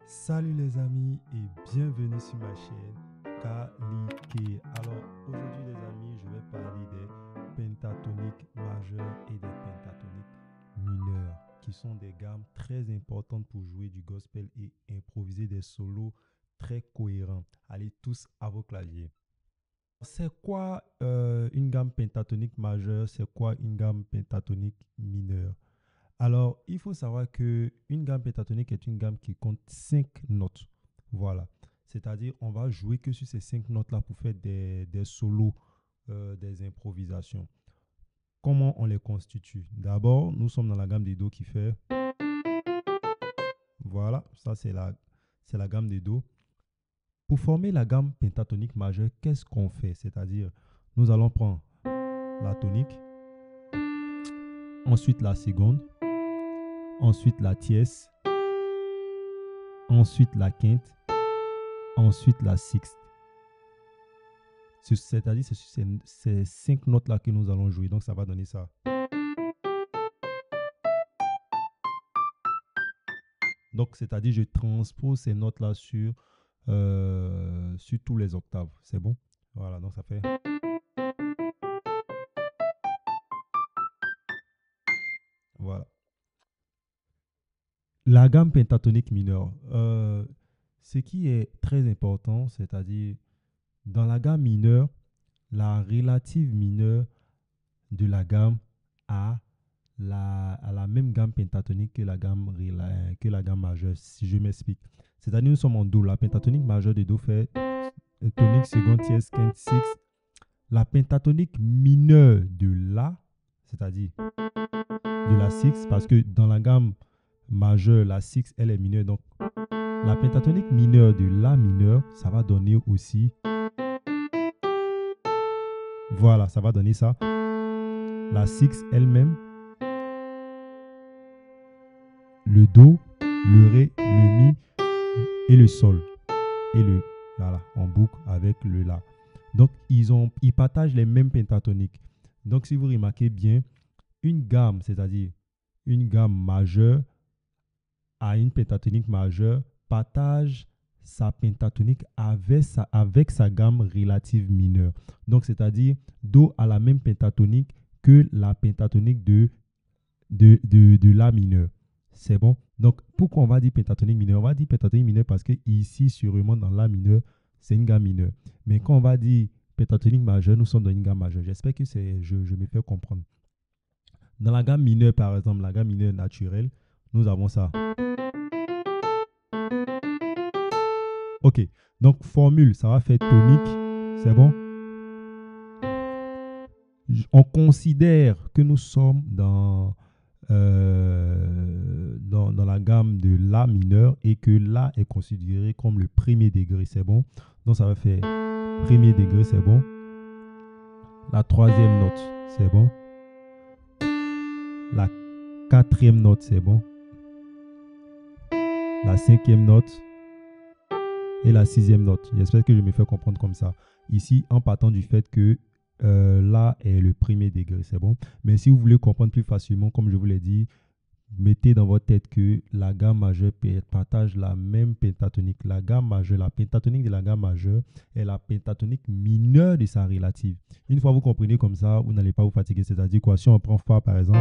Salut les amis et bienvenue sur ma chaîne Kalike. Alors aujourd'hui les amis, je vais parler des pentatoniques majeurs et des pentatoniques mineurs qui sont des gammes très importantes pour jouer du gospel et improviser des solos très cohérents. Allez tous à vos claviers. C'est quoi une gamme pentatonique majeure? C'est quoi une gamme pentatonique mineure? Alors, il faut savoir que une gamme pentatonique est une gamme qui compte 5 notes. Voilà. C'est-à-dire, on va jouer que sur ces 5 notes-là pour faire des solos, des improvisations. Comment on les constitue? D'abord, nous sommes dans la gamme des Do qui fait. Voilà, ça c'est la gamme des Do. Pour former la gamme pentatonique majeure, qu'est-ce qu'on fait? C'est-à-dire, nous allons prendre la tonique, ensuite la seconde, ensuite la tierce, ensuite la quinte, ensuite la sixte. C'est-à-dire c'est sur ces 5 notes-là que nous allons jouer. Donc ça va donner ça. Donc c'est-à-dire je transpose ces notes-là sur tous les octaves. C'est bon? Voilà, donc ça fait. Voilà. La gamme pentatonique mineure. Ce qui est très important, c'est-à-dire dans la gamme mineure, la relative mineure de la gamme à la même gamme pentatonique que la gamme majeure, si je m'explique. C'est-à-dire, nous sommes en Do. La pentatonique majeure de Do fait tonique, seconde, tierce, quinte, sixte. La pentatonique mineure de La, c'est-à-dire de la sixte, parce que dans la gamme majeure, la sixte, elle est mineure. Donc, la pentatonique mineure de La mineur, ça va donner aussi. Voilà, ça va donner ça. La sixte elle-même, le Do, le Ré, le Mi et le Sol. Et le La, en boucle avec le La. Donc, ils partagent les mêmes pentatoniques. Donc, si vous remarquez bien, une gamme, c'est-à-dire une gamme majeure à une pentatonique majeure, partage sa pentatonique avec sa gamme relative mineure. Donc, c'est-à-dire, Do a la même pentatonique que la pentatonique de La mineur. C'est bon? Donc, pourquoi on va dire pentatonique mineure? On va dire pentatonique mineure parce que ici, sûrement dans La mineur, c'est une gamme mineure. Mais quand on va dire pentatonique majeure, nous sommes dans une gamme majeure. J'espère que je me fais comprendre. Dans la gamme mineure, par exemple, la gamme mineure naturelle, nous avons ça. Ok. Donc, formule, ça va faire tonique. C'est bon? On considère que nous sommes dans la gamme de La mineur et que La est considéré comme le premier degré, c'est bon? Donc ça va faire premier degré, c'est bon? La troisième note, c'est bon? La quatrième note, c'est bon? La cinquième note et la sixième note. J'espère que je me fais comprendre comme ça. Ici, en partant du fait que La est le premier degré, c'est bon? Mais si vous voulez comprendre plus facilement, comme je vous l'ai dit, mettez dans votre tête que la gamme majeure partage la même pentatonique. La gamme majeure, la pentatonique de la gamme majeure est la pentatonique mineure de sa relative. Une fois vous comprenez comme ça, vous n'allez pas vous fatiguer. C'est-à-dire quoi? Si on prend Fa par exemple,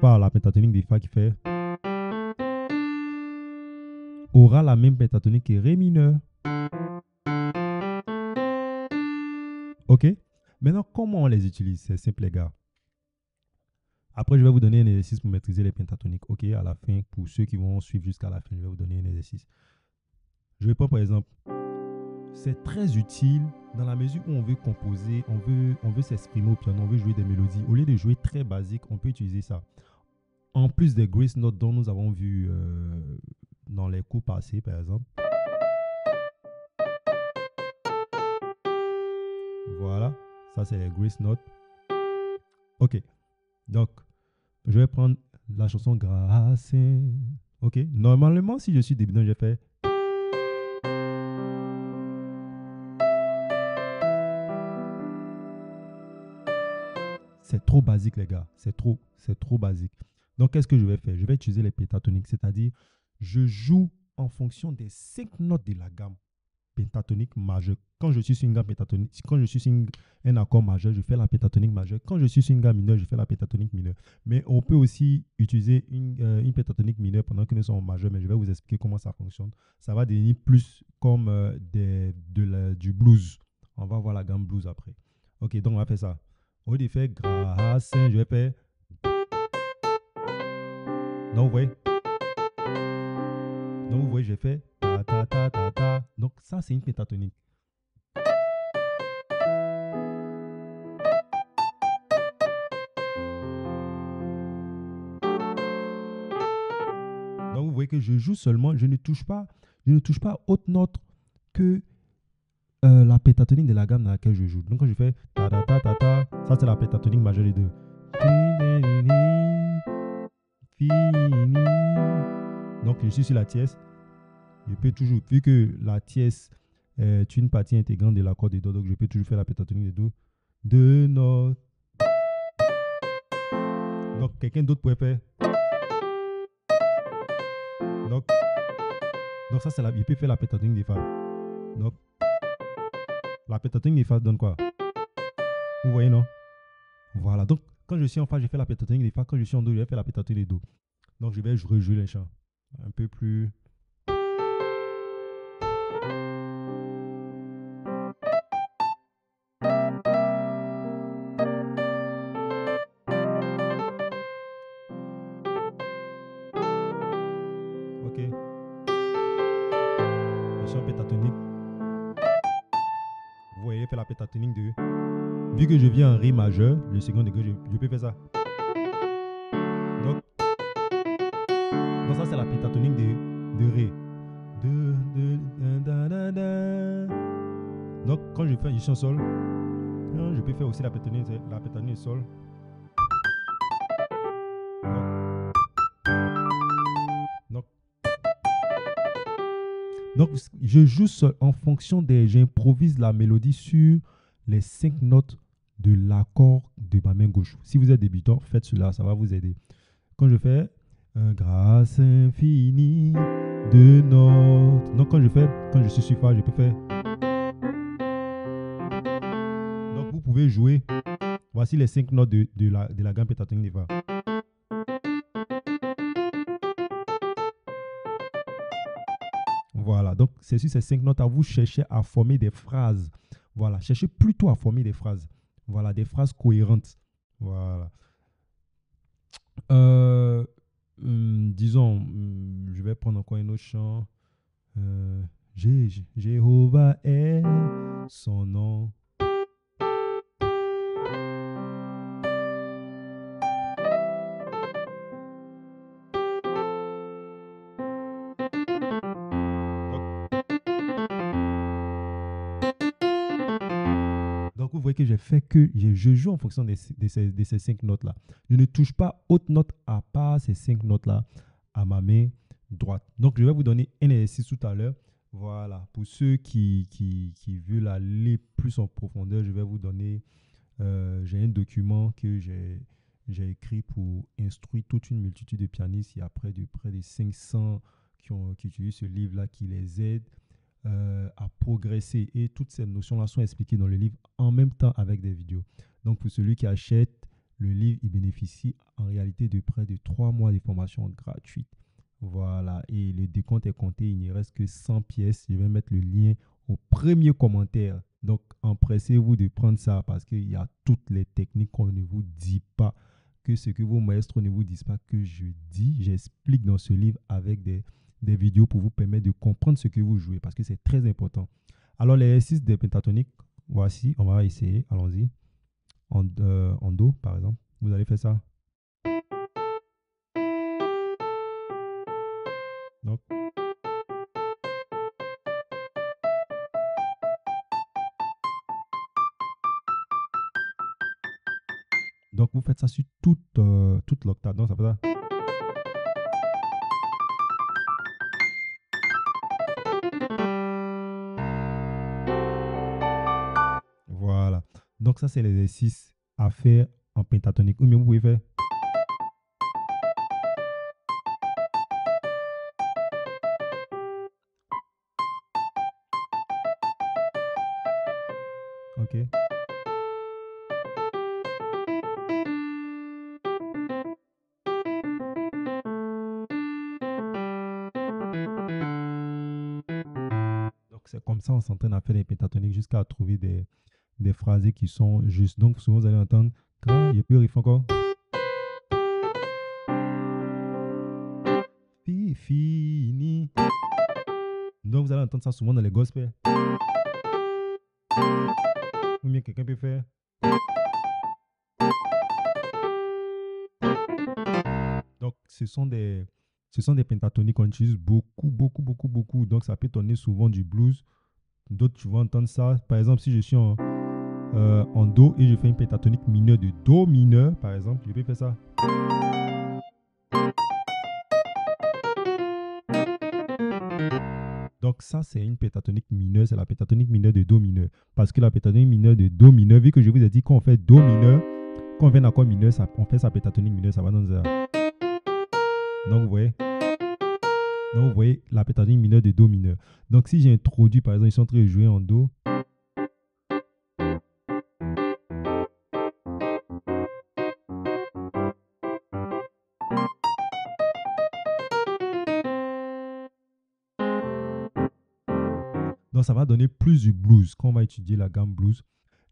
Fa, la pentatonique de Fa qui fait, aura la même pentatonique que Ré mineur. Ok? Maintenant, comment on les utilise? C'est simple les gars. Après, je vais vous donner un exercice pour maîtriser les pentatoniques. Ok, à la fin, pour ceux qui vont suivre jusqu'à la fin, je vais vous donner un exercice. Je vais prendre par exemple, c'est très utile dans la mesure où on veut composer, on veut s'exprimer au piano, on veut jouer des mélodies. Au lieu de jouer très basique, on peut utiliser ça. En plus des grace notes dont nous avons vu dans les cours passés, par exemple. Voilà, ça c'est les grace notes. Ok, donc je vais prendre la chanson Grâce. Ok, normalement, si je suis débutant, je fais. C'est trop basique, les gars. C'est trop basique. Donc, qu'est-ce que je vais faire? Je vais utiliser les pentatoniques, c'est-à-dire, je joue en fonction des 5 notes de la gamme pentatonique majeure. Quand je suis sur une gamme pentatonique, quand je suis sur un accord majeur, je fais la pentatonique majeure. Quand je suis sur une gamme mineure, je fais la pentatonique mineure. Mais on peut aussi utiliser une pentatonique mineure pendant que nous sommes en majeur, mais je vais vous expliquer comment ça fonctionne. Ça va devenir plus comme du blues. On va voir la gamme blues après. Ok, donc on va faire ça. Au lieu de faire grâce, je vais faire. Donc vous voyez, j'ai fait ta ta ta ta ta. Donc ça c'est une pentatonique. Donc vous voyez que je joue seulement, je ne touche pas autre note que la pentatonique de la gamme dans laquelle je joue. Donc quand je fais ta ta ta ta ta, ça c'est la pentatonique majeure des deux. Fini. Donc je suis sur la tierce. Je peux toujours, vu que la tierce est une partie intégrante de l'accord de Do, donc je peux toujours faire la pentatonique de Do. Deux notes. Donc quelqu'un d'autre pourrait faire. Donc ça c'est il peut faire la pentatonique des Fa. Donc la pentatonique des Fa donne quoi? Vous voyez, non? Voilà. Donc quand je suis en Fa, je fais la pentatonique des Fa. Quand je suis en Do, je vais faire la pentatonique des Do. Donc je vais rejouer les chants un peu plus. Ok. Je suis en pentatonique. Vous voyez, faire la pentatonique de. Vu que je viens en Ré majeur, le second degré, je peux faire ça. Donc ça c'est la pentatonique de Ré. Donc quand je fais un sol, je peux faire aussi la pentatonique de sol. Donc je joue en fonction des. J'improvise la mélodie sur les 5 notes de l'accord de ma main gauche. Si vous êtes débutant, faites cela, ça va vous aider. Quand je fais grâce infinie de notes. Donc quand je suis sur Fa, je peux faire. Donc vous pouvez jouer. Voici les 5 notes de la gamme pentatonique de Fa. Voilà, donc c'est sur ces 5 notes à vous chercher à former des phrases. Voilà, cherchez plutôt à former des phrases. Voilà, des phrases cohérentes. Voilà. Disons, je vais prendre encore un autre chant. Jéhovah est son nom. Donc vous voyez que je joue en fonction de ces 5 notes-là. Je ne touche pas autre note à part ces 5 notes-là à ma main droite. Donc je vais vous donner un exercice tout à l'heure. Voilà, pour ceux qui veulent aller plus en profondeur, je vais vous donner, j'ai un document que j'ai écrit pour instruire toute une multitude de pianistes. Il y a près de 500 qui utilisent ce livre-là, qui les aide à progresser. Et toutes ces notions-là sont expliquées dans le livre en même temps avec des vidéos. Donc pour celui qui achète le livre, il bénéficie en réalité de près de 3 mois de formation gratuite. Voilà, et le décompte est compté, il ne reste que 100 pièces. Je vais mettre le lien au premier commentaire. Donc empressez-vous de prendre ça parce qu'il y a toutes les techniques qu'on ne vous dit pas, que ce que vos maestros ne vous disent pas, que je dis, j'explique dans ce livre avec des vidéos pour vous permettre de comprendre ce que vous jouez parce que c'est très important. Alors l'exercice des pentatoniques, voici, on va essayer, allons-y. En Do par exemple, vous allez faire ça. Donc vous faites ça sur toute l'octave. Donc ça fait ça. Voilà. Donc ça c'est l'exercice à faire en pentatonique. Ou bien vous pouvez faire. Ok. Donc, c'est comme ça, on s'entraîne à faire des pentatoniques jusqu'à trouver des phrasés qui sont justes. Donc, souvent, vous allez entendre quand il y a plus, il faut encore. Fini. Donc, vous allez entendre ça souvent dans les gospels. Ou bien quelqu'un peut faire. Donc, ce sont des pentatoniques qu'on utilise beaucoup, beaucoup, beaucoup, beaucoup. Donc, ça peut tourner souvent du blues. D'autres, tu vas entendre ça. Par exemple, si je suis en Do et je fais une pentatonique mineure de Do mineur, par exemple, je peux faire ça. Donc, ça, c'est une pentatonique mineure. C'est la pentatonique mineure de Do mineur. Parce que la pentatonique mineure de Do mineur, vu que je vous ai dit qu'on fait Do mineur, quand on fait un accord mineur, on fait sa pentatonique mineure, ça va dans ça. Donc, vous voyez la pentatonique mineure de Do mineur. Donc, si j'ai introduit, par exemple, ils sont en train de jouer en Do. Donc, ça va donner plus du blues. Quand on va étudier la gamme blues,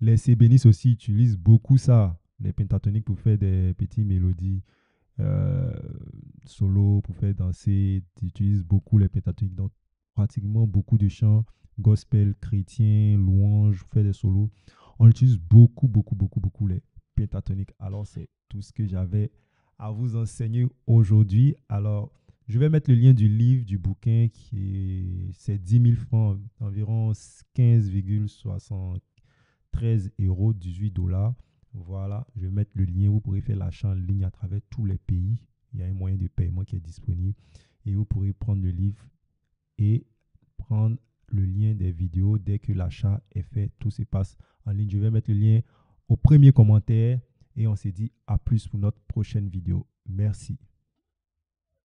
les C-bénis aussi utilisent beaucoup ça, les pentatoniques, pour faire des petites mélodies solo, pour faire danser. Ils utilisent beaucoup les pentatoniques. Donc, pratiquement beaucoup de chants gospel, chrétiens, louanges, pour faire des solos. On utilise beaucoup, beaucoup, beaucoup, beaucoup les pentatoniques. Alors, c'est tout ce que j'avais à vous enseigner aujourd'hui. Alors, je vais mettre le lien du livre, du bouquin, c'est 10 000 francs, environ 15,73 euros, 18 dollars. Voilà, je vais mettre le lien. Vous pourrez faire l'achat en ligne à travers tous les pays. Il y a un moyen de paiement qui est disponible. Et vous pourrez prendre le livre et prendre le lien des vidéos dès que l'achat est fait. Tout se passe en ligne. Je vais mettre le lien au premier commentaire. Et on se dit à plus pour notre prochaine vidéo. Merci.